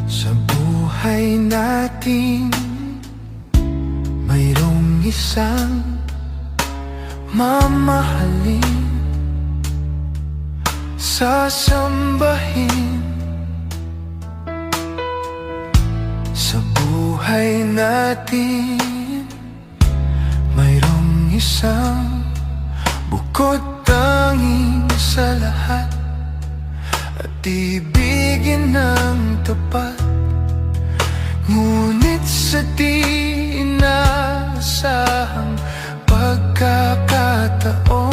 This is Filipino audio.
Sa buhay natin mayroong isang mamahalin, sasambahin. Sa buhay natin mayroong isang bukod tanging sa lahat, at ibigin ng tapat. Ngunit sa di inaasahang pagkakataon,